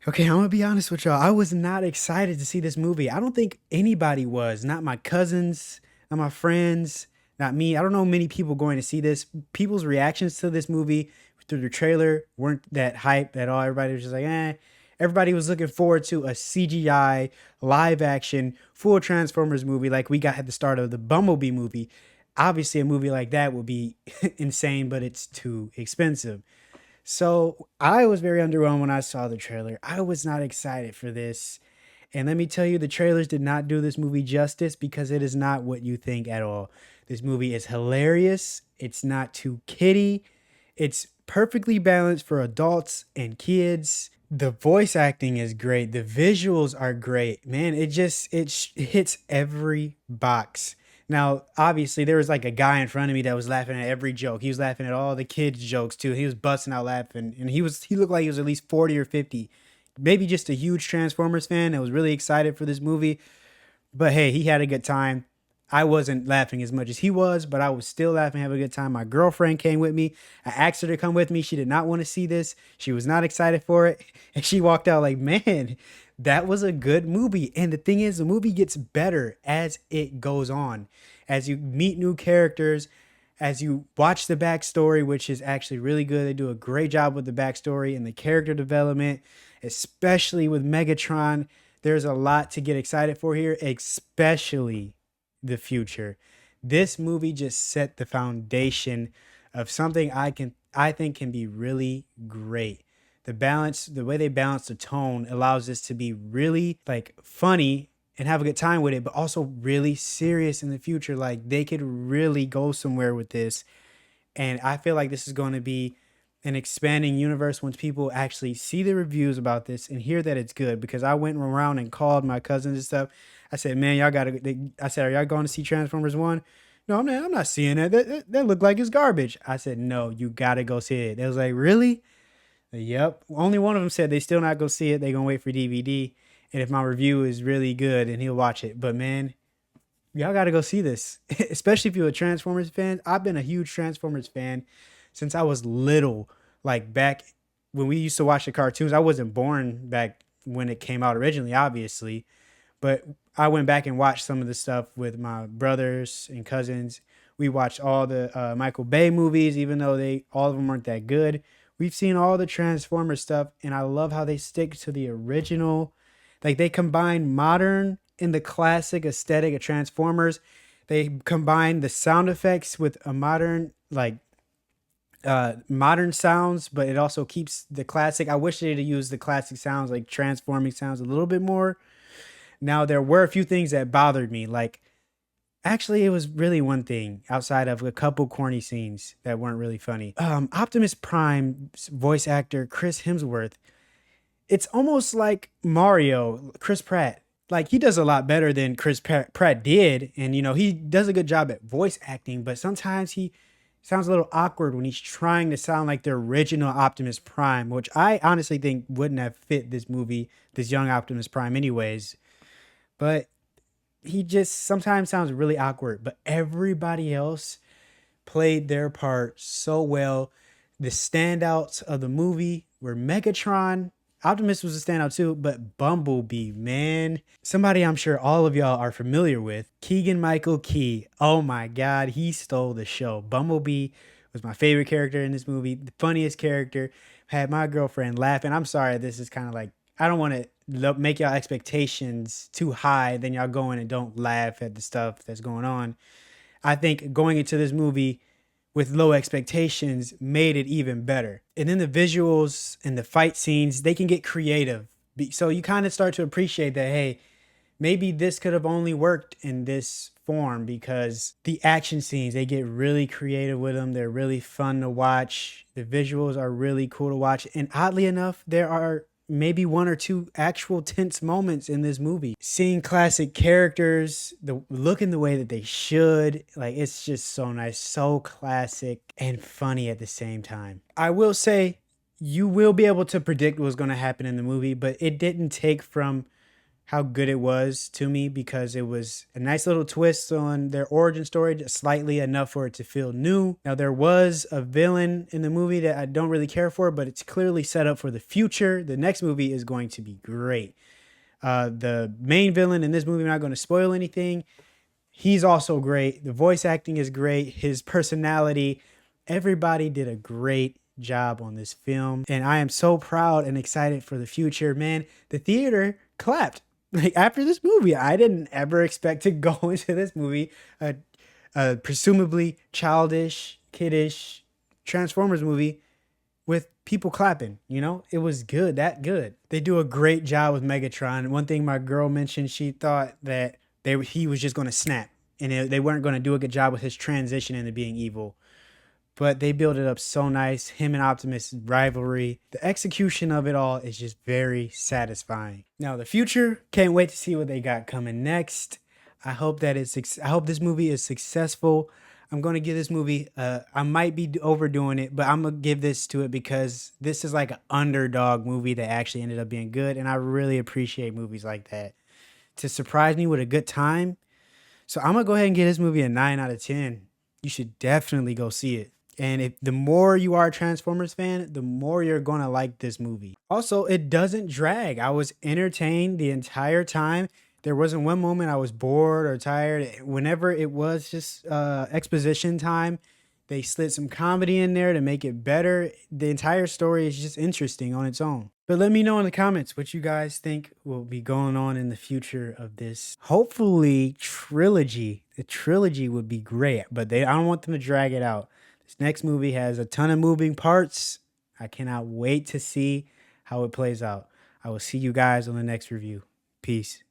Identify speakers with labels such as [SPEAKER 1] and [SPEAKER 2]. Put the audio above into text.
[SPEAKER 1] Okay, I'm gonna be honest with y'all. I was not excited to see this movie. I don't think anybody was. Not my cousins, not my friends, not me. I don't know many people going to see this. People's reactions to this movie through the trailer weren't that hype at all. Everybody was just like, eh. Everybody was looking forward to a CGI, live action, full Transformers movie like we got at the start of the Bumblebee movie. Obviously, a movie like that would be insane, but it's too expensive. So I was very underwhelmed when I saw the trailer. I was not excited for this. And let me tell you, the trailers did not do this movie justice because it is not what you think at all. This movie is hilarious. It's not too kiddie. It's perfectly balanced for adults and kids. The voice acting is great. The visuals are great. Man, it hits every box. Now, obviously, there was like a guy in front of me that was laughing at every joke. He was laughing at all the kids' jokes too. He was busting out laughing, and he looked like he was at least 40 or 50. Maybe just a huge Transformers fan that was really excited for this movie. But hey, he had a good time. I wasn't laughing as much as he was, but I was still laughing, having a good time. My girlfriend came with me. I asked her to come with me. She did not want to see this. She was not excited for it. And she walked out like, man, that was a good movie. And the thing is, the movie gets better as it goes on. As you meet new characters, as you watch the backstory, which is actually really good. They do a great job with the backstory and the character development, especially with Megatron. There's a lot to get excited for here, especially the future. This movie just set the foundation of something I think can be really great. The balance, the way they balance the tone allows this to be really like funny and have a good time with it, but also really serious in the future. Like they could really go somewhere with this. And I feel like this is going to be an expanding universe once people actually see the reviews about this and hear that it's good. Because I went around and called my cousins and stuff. I said, "Man, y'all gotta." I said, "Are y'all going to see Transformers One?" No, I'm not seeing that. That looked like it's garbage. I said, "No, you gotta go see it." They was like, "Really?" Yep. Only one of them said they still not go see it. They gonna wait for DVD. And if my review is really good, and he'll watch it. But man, y'all got to go see this, especially if you're a Transformers fan. I've been a huge Transformers fan since I was little. Like back when we used to watch the cartoons, I wasn't born back when it came out originally, obviously, but I went back and watched some of the stuff with my brothers and cousins. We watched all the Michael Bay movies, even though they all of them weren't that good. We've seen all the Transformers stuff, and I love how they stick to the original. Like they combine modern and the classic aesthetic of Transformers. They combine the sound effects with a modern modern sounds, but it also keeps the classic. I wish they'd used the classic sounds like transforming sounds a little bit more. Now there were a few things that bothered me. Like actually it was really one thing outside of a couple corny scenes that weren't really funny. Optimus Prime's voice actor Chris Hemsworth, it's almost like Mario, Chris Pratt. Like he does a lot better than Pratt did, and you know he does a good job at voice acting. But sometimes he sounds a little awkward when he's trying to sound like the original Optimus Prime, which I honestly think wouldn't have fit this movie, this young Optimus Prime, anyways. But he just sometimes sounds really awkward. But everybody else played their part so well. The standouts of the movie were Megatron. Optimus was a standout too, but Bumblebee, man. Somebody I'm sure all of y'all are familiar with. Keegan Michael Key. Oh my God, he stole the show. Bumblebee was my favorite character in this movie, the funniest character. Had my girlfriend laughing. I'm sorry, this is kind of like, I don't want to make y'all expectations too high, then y'all go in and don't laugh at the stuff that's going on. I think going into this movie with low expectations made it even better. And then the visuals and the fight scenes, they can get creative. So you kind of start to appreciate that, hey, maybe this could have only worked in this form because the action scenes, they get really creative with them. They're really fun to watch. The visuals are really cool to watch. And oddly enough, there are maybe one or two actual tense moments in this movie. Seeing classic characters, the looking the way that they should, like it's just so nice, so classic and funny at the same time. I will say you will be able to predict what's going to happen in the movie, but it didn't take from how good it was to me because it was a nice little twist on their origin story, just slightly enough for it to feel new. Now, there was a villain in the movie that I don't really care for, but it's clearly set up for the future. The next movie is going to be great. The main villain in this movie, I'm not going to spoil anything. He's also great. The voice acting is great. His personality, everybody did a great job on this film. And I am so proud and excited for the future. Man, the theater clapped. Like after this movie, I didn't ever expect to go into this movie, a presumably childish, kiddish Transformers movie with people clapping. You know, it was good, that good. They do a great job with Megatron. One thing my girl mentioned, she thought that he was just going to snap and they weren't going to do a good job with his transition into being evil. But they build it up so nice. Him and Optimus rivalry. The execution of it all is just very satisfying. Now the future, can't wait to see what they got coming next. I hope this movie is successful. I'm going to give this movie, I might be overdoing it, but I'm going to give this to it because this is like an underdog movie that actually ended up being good. And I really appreciate movies like that to surprise me with a good time. So I'm going to go ahead and give this movie a 9 out of 10. You should definitely go see it. And if the more you are a Transformers fan, the more you're going to like this movie. Also, it doesn't drag. I was entertained the entire time. There wasn't one moment I was bored or tired. Whenever it was just exposition time, they slid some comedy in there to make it better. The entire story is just interesting on its own. But let me know in the comments what you guys think will be going on in the future of this. Hopefully, trilogy. The trilogy would be great, but I don't want them to drag it out. This next movie has a ton of moving parts. I cannot wait to see how it plays out. I will see you guys on the next review. Peace.